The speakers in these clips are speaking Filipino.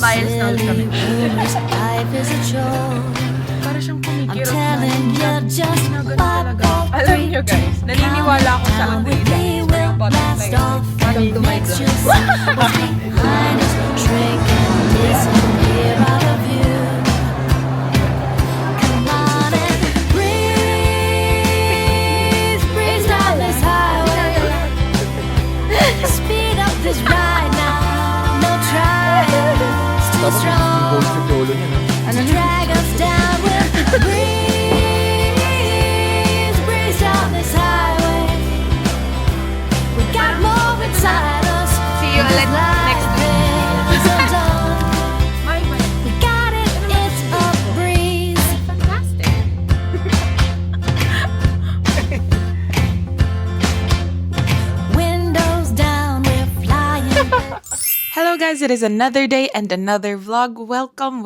babae, alis na ulit kami. Para siyang kumikirot na ginagawa talaga. Alam nyo guys, naniniwala ako sa Andrida. Yung butterfly. Parang dumay. Ano drag us down with the breeze down this highway. We got more inside us. See you ulit next week. We got it, it's a breeze. Fantastic. Windows down, we're flying. Hello guys, it is another day and another vlog. Welcome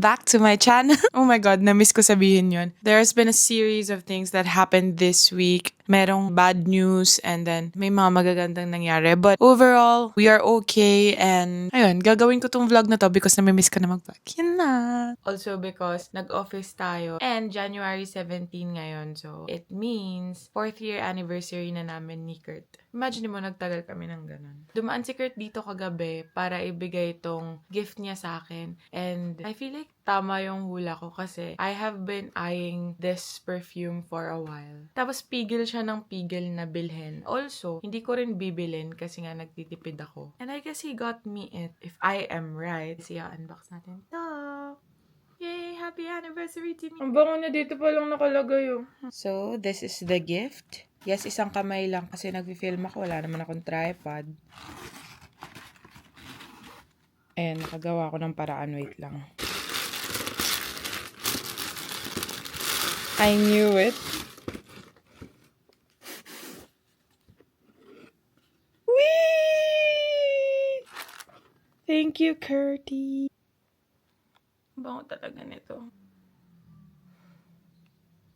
back to my channel. Oh my god, na-miss ko sabihin yun. There has been a series of things that happened this week. Merong bad news and then may mga magagandang nangyari. But overall, we are okay and ayun, gagawin ko tong vlog na to because nami-miss ko na mag-vlog. Yun na. Also because nag-office tayo and January 17 ngayon. So it means 4th year anniversary na namin ni Kurt. Imagine mo, nagtagal kami ng ganun. Dumaan si Kurt dito kagabi para ibigay itong gift niya sa akin. And I feel like tama yung hula ko kasi I have been eyeing this perfume for a while. Tapos pigil siya ng pigil na bilhin. Also, hindi ko rin bibilin kasi nga nagtitipid ako. And I guess he got me it, if I am right. Kasi unbox natin to. Yay! Happy anniversary to me! Ang bango niya, dito pa lang nakalagay oh. So, this is the gift. Yes, isang kamay lang kasi nag-film ako. Wala naman akong tripod. Ayan, nakagawa ko ng paraan. Wait lang. I knew it. Whee! Thank you, Curtie. Bango talaga nito.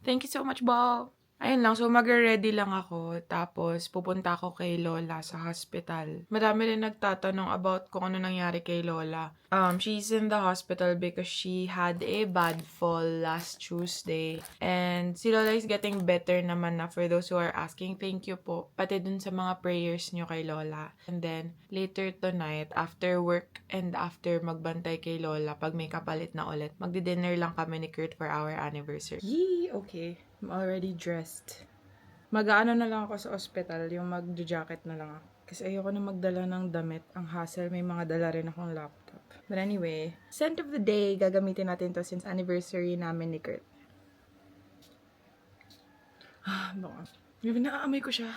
Thank you so much, Bob. Ayun lang, so mag-ready lang ako. Tapos, pupunta ako kay Lola sa hospital. Madami rin nagtatanong about kung ano nangyari kay Lola. She's in the hospital because she had a bad fall last Tuesday. And si Lola is getting better naman na, for those who are asking. Thank you po. Pati dun sa mga prayers nyo kay Lola. And then, later tonight, after work and after magbantay kay Lola, pag may kapalit na ulit, magdi-dinner lang kami ni Kurt for our anniversary. Yee! Okay. I'm already dressed. Mag-aano na lang ako sa ospital, yung mag-jacket na lang ako. Kasi ayoko na magdala ng damit. Ang hassle, may mga dala rin akong laptop. But anyway, scent of the day, gagamitin natin to since anniversary namin ni Kurt. Baka. Naaamoy ko siya.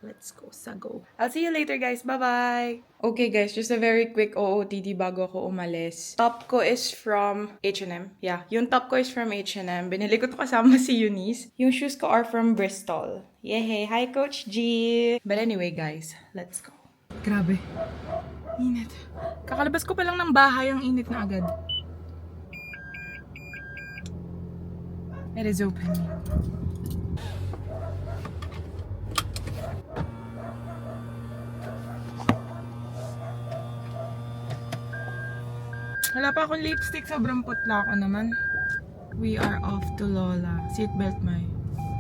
Let's go, sago. I'll see you later, guys. Bye-bye! Okay, guys, just a very quick OOTD bago ako umalis. Top ko is from H&M. Yeah, yung top ko is from H&M. Binili ko to kasama si Eunice. Yung shoes ko are from Bristol. Yay! Hi, Coach G! But anyway, guys, let's go. Grabe. Init. Kakalabas ko pa lang ng bahay, ang init na agad. It is open. Wala pa akong lipstick. Sobrang putla ako naman. We are off to Lola. Seatbelt, May.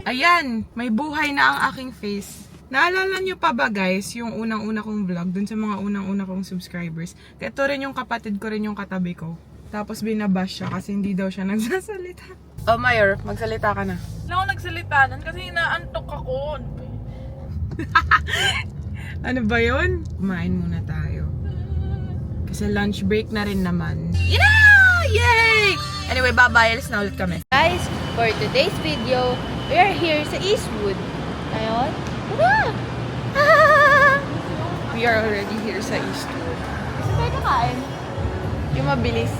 Ayan! May buhay na ang aking face. Naalala nyo pa ba, guys, yung unang-una kong vlog dun sa mga unang-una kong subscribers? Ito rin yung kapatid ko rin yung katabi ko. Tapos binabash siya kasi hindi daw siya nagsasalita. Oh, Mayor, magsalita ka na. Wala ako nagsalita nun kasi inaantok ako. Ano ba yun? Kumain muna tayo. Kasi lunch break na rin naman. Yay! Anyway, bye-bye. Alis na ulit kami. Guys, for today's video, we are here sa Eastwood. Ayun. Tara! We are already here sa Eastwood. Saan tayo nakain? Yung mabilis.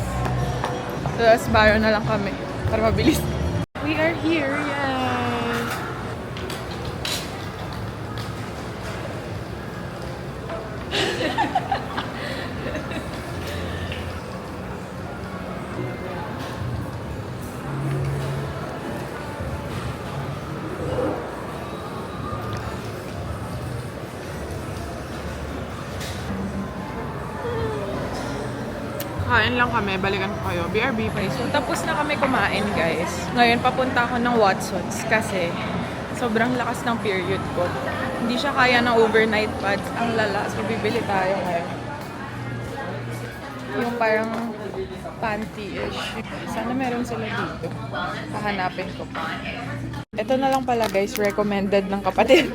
Tapos bayo na lang kami. Para mabilis. We are here, yes! Kakain lang kami, balikan ko kayo. BRB pa. So, tapos na kami kumain, guys. Ngayon, papunta ako ng Watsons kasi sobrang lakas ng period ko. Hindi siya kaya ng overnight pads. Ang lala. So, bibili tayo ngayon. Yung parang panty-ish. Sana meron sila dito. Pahanapin ko pa. Ito na lang pala, guys. Recommended ng kapatid.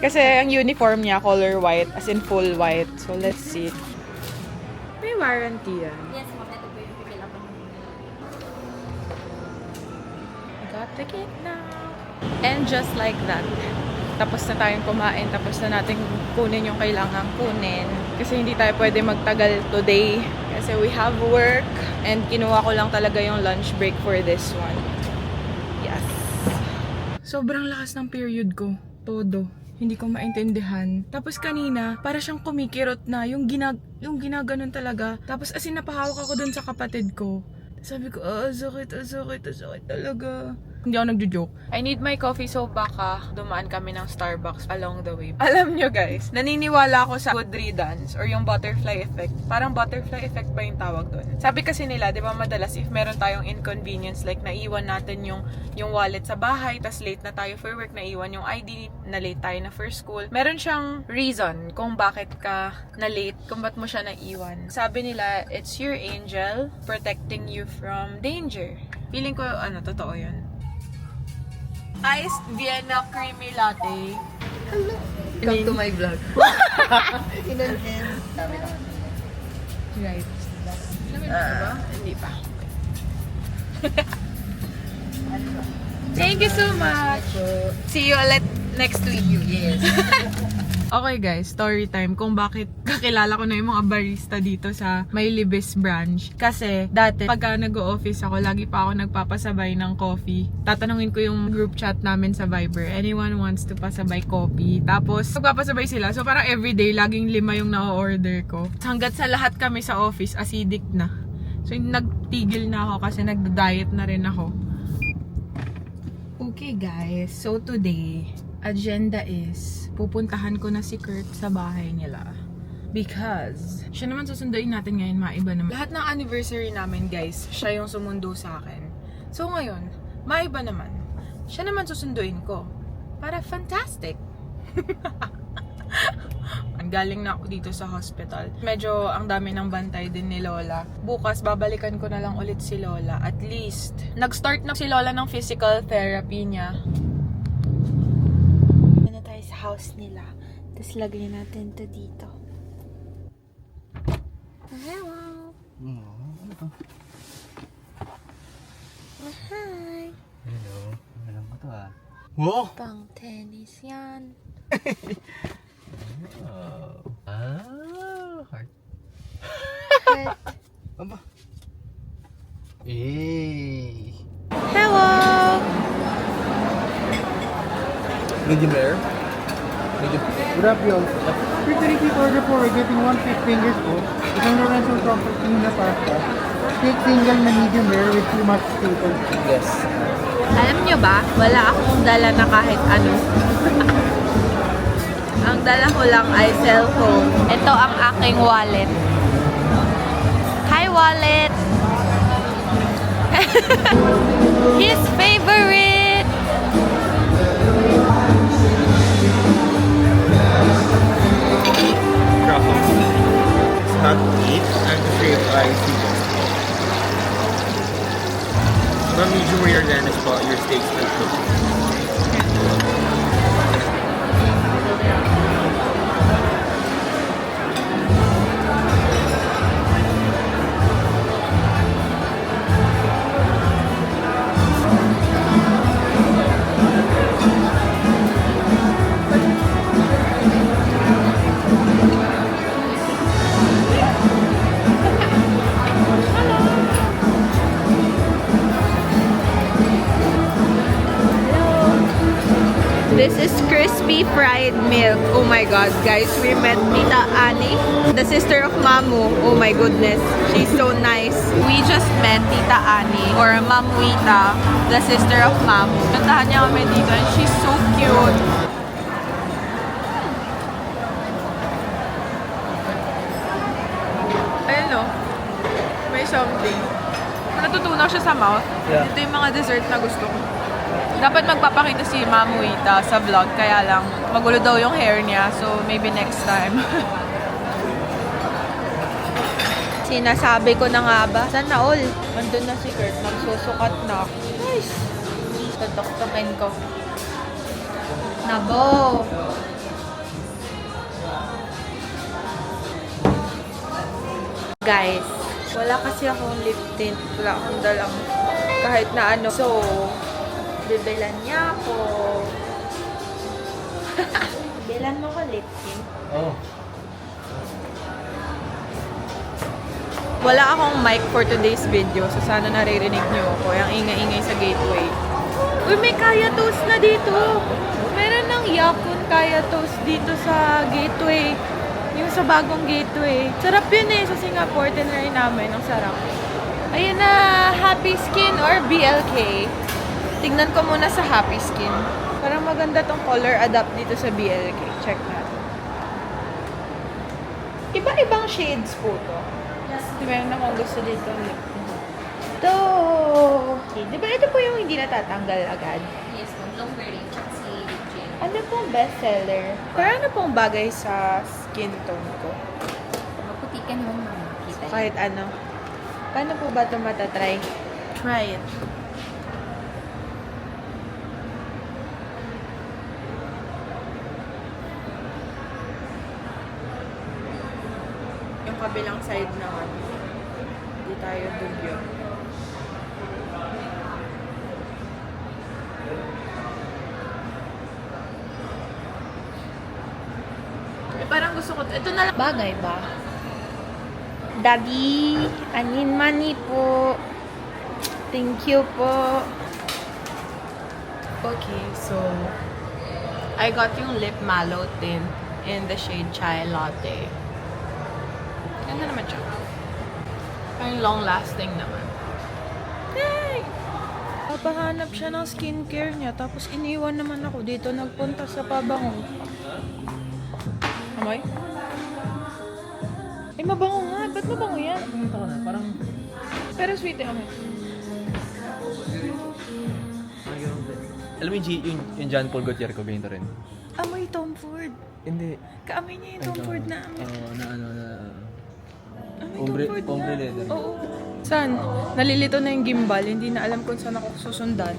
Kasi ang uniform niya, color white. As in full white. So, let's see. May warranty yan. Yes, ma'am. Ito po yung pipilapan. I got the cake now. And just like that, tapos na tayong kumain, tapos na natin kunin yung kailangan kunin. Kasi hindi tayo pwede magtagal today. Kasi we have work. And kinuha ko lang talaga yung lunch break for this one. Yes. Sobrang lakas ng period ko. Todo. Hindi ko maintindihan. Tapos kanina, para siyang kumikirot na. Yung ginaganon talaga. Tapos as in, napahawak ako dun sa kapatid ko. Sabi ko, sakit talaga. Hindi ako nagjo-joke. I need my coffee, so baka dumaan kami ng Starbucks along the way. Alam nyo guys, naniniwala ako sa good riddance or yung butterfly effect. Parang butterfly effect ba yung tawag doon? Sabi kasi nila, di ba madalas if meron tayong inconvenience like naiwan natin yung wallet sa bahay, tas late na tayo for work, naiwan yung ID, na late tayo na for school. Meron siyang reason kung bakit ka na late, kung ba't mo siya naiwan. Sabi nila, it's your angel protecting you from danger. Feeling ko, totoo yun. Iced Vienna Creamy Latte. Come to my vlog. Right. Namin ba? Hindi pa. Thank you so much. See you ulit next week. Yes. Okay guys, story time kung bakit kakilala ko na yung mga barista dito sa Maylibis branch. Kasi dati, pagka nag-o-office ako, lagi pa ako nagpapasabay ng coffee. Tatanungin ko yung group chat namin sa Viber. Anyone wants to pasabay coffee? Tapos, magpapasabay sila. So parang everyday, laging 5 yung na-order ko. Hanggat sa lahat kami sa office, acidic na. So nagtigil na ako kasi nagda-diet na rin ako. Okay guys, so today, agenda is, pupuntahan ko na si Kurt sa bahay nila. Because, siya naman susunduin natin ngayon, maiba naman. Lahat ng anniversary namin guys, siya yung sumundo sa akin. So ngayon, maiba naman. Siya naman susunduin ko. Para fantastic! Galing na ako dito sa hospital. Medyo ang dami ng bantay din ni Lola. Bukas, babalikan ko na lang ulit si Lola. At least, nag-start na si Lola ng physical therapy niya. Na tayo sa house nila. Tapos lagay natin to dito. Hello! Hi! Hello. Alam ko to ah. Wow! Pang tennis yan. Heart. Heart. Aba. Eh. Hello! Medium rare? Medium. Good afternoon. After the repeat order po, we're getting 1 fish fingers po. Isang Lorenzo property na pasta. Steak single na medium rare with 2 mashed potatoes. Yes. Alam nyo ba, wala akong dala na kahit ano. Ang dala ko lang ay cellphone. Ito ang aking wallet. Hi, wallet! His favorite! Truffle. Hot meat and shrimp rice. The medium rare then is about your steaks and fish. This is crispy fried milk. Oh my god, guys, we met Tita Annie, the sister of Mamu. Oh my goodness, she's so nice. We just met Tita Annie, or Ma'am Wita, the sister of Mamu. Puntahan niya kami dito and she's so cute. Ayun o. something. Natutunaw siya sa mouth. Yeah. Ito yung mga dessert na gusto ko. Dapat magpapakita si Mamuita sa vlog, kaya lang magulo daw yung hair niya. So, maybe next time. Sinasabi ko na nga ba? Sana all. Andun na si Kurt. Magsusukat na ako. Nice. Tutok-tokin ko. Nabo. Guys, wala kasi akong lip tint. Wala akong dalang kahit na ano. So, bibilan niya ako. Bilan mo ko lip tint. Oh. Wala akong mic for today's video, so sana naririnig niyo ako. Yung ingay-ingay sa gateway. Uy, may Kaya Toast na dito. Meron ng Yakun Kaya Toast dito sa gateway. Yung sa bagong gateway. Sarap yun eh. Sa Singapore, tinry namin. Ang sarap. Ayun na, Happy Skin or BLK. Tingnan ko muna sa Happy Skin. Parang maganda tong color adapt dito sa BLK. Check natin. Iba-ibang shades po to. Meron akong gusto dito. Ito! Di ba ito po yung hindi natatanggal agad? Yes, ma'am. Long-wearing. Tsaka si Jane. Ano pong bestseller? Pero ano pong bagay sa skin tone ko? Maputi ka naman, ma'am. Kita niyo. Kahit ano. Paano po ba ito matatry? Try it. Yung kabilang side naman. Hindi tayo dugyo. Parang gusto ko, ito na lang. Bagay ba? Daddy, anin money po. Thank you po. Okay, so I got yung lip mallow tint in the shade Chai Latte. Ganda naman siya. Parang long-lasting naman. Yay! Papahanap siya ng skincare niya, tapos iniwan naman ako dito, nagpunta sa pabango. Amoy? Eh, mabango nga. Ba't mabango yan? Pumunta ko na, parang... Pero sweet eh, amoy. Alam mo yung John Paul Gaultier ko, ganito rin. Amoy Tom Ford. Hindi. Kaamoy niya yung Tom Ford na amoy. Amoy Ombre, Tom Ford ombre na. leather. Oo. Saan? Nalilito na yung gimbal. Hindi na alam kung saan ako susundan.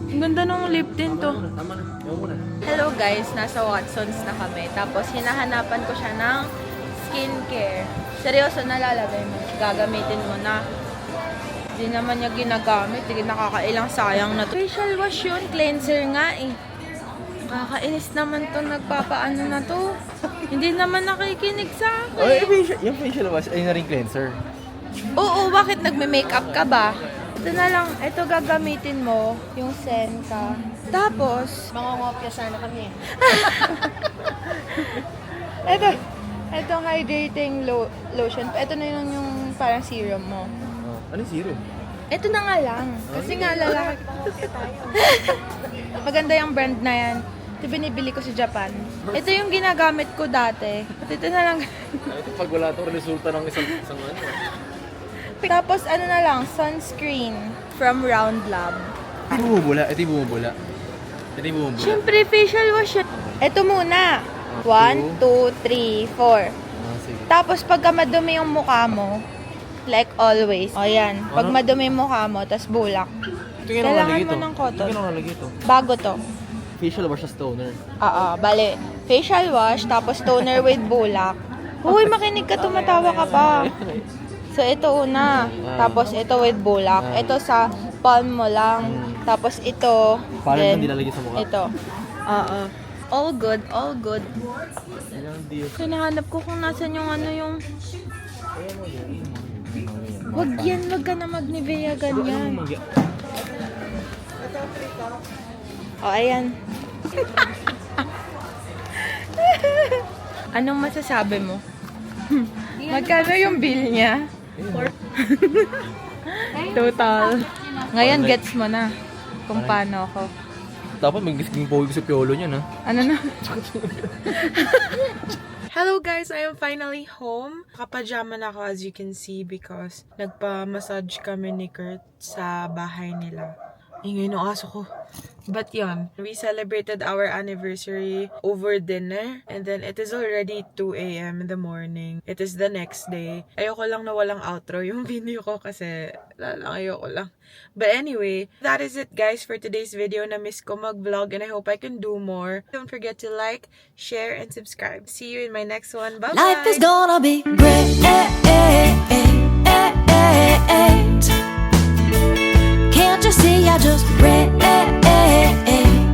Ang ganda ng lip tint to. Tama na. Ewan mo na. Hello guys, nasa Watson's na kami. Tapos hinahanapan ko siya ng skincare. Seryoso, nalalagay mo. Gagamitin mo na. Hindi naman niya ginagamit. Hindi nakakailang sayang na to. Facial wash yun. Cleanser nga eh. Kakainis naman to. Nagpapaano na to. Hindi naman nakikinig sa Oh, akin. yung facial wash ay na rin cleanser. Oo, bakit nagme-makeup ka ba? Ito na lang. Ito gagamitin mo. Yung Senka. Tapos, Mangongopya sana kami. Itong hydrating lotion. Ito na yung parang serum mo. Oh, ano yung zero? Ito na nga lang. Kasi nga lalaki. Maganda yung brand na yan. Ito binibili ko sa Japan. Ito yung ginagamit ko dati. At ito na lang. Ito pag wala itong resulta ng isang ano. Tapos ano na lang, sunscreen from Round Lab. Ito yung bumubula. Ito yung bumubula. Ito yung bumubula. Siyempre, facial wash yan. Ito muna. 1, 2, 3, 4. Ah, sige. Tapos pagka madumi yung mukha mo, like always. O yan. Pag Ano? madumi yung mukha mo, tas bulak. Ito yung Kailangan nakalagay mo ito. ng cotton. Ito yung nakalagay ito. Bago to. Facial wash as toner. Oo, bale. Facial wash, tapos toner with bulak. Uy, makinig ka, tumatawa ka pa. So, ito una. Tapos, ito with bulak. Ito sa palm mo lang. Tapos, ito. Parang then, ito nilalagay sa mukha. Ito. Oo. All good, all good. Ayan, dear. So, nahanap ko kung nasan yung ano yung... Wag yan, wag ka na mag-Nivea ganyan. O, ayan. Anong masasabi mo? Magkano yung bill niya? Total. Ngayon, gets mo na kung paano ako. Dapat mag-gising pogi sa piolo niya, na. Ano na? Hello guys, I am finally home. Kapajama na ako as you can see because nagpa-massage kami ni Kurt sa bahay nila. Ingay ng aso ko. But yun, we celebrated our anniversary over dinner and then it is already 2 a.m. in the morning. It is the next day. Ayoko lang na walang outro yung video ko kasi ayoko lang. But anyway, that is it guys for today's video. Na-miss ko mag-vlog and I hope I can do more. Don't forget to like, share, and subscribe. See you in my next one. Bye-bye! Life is gonna be great. Can't you see I just read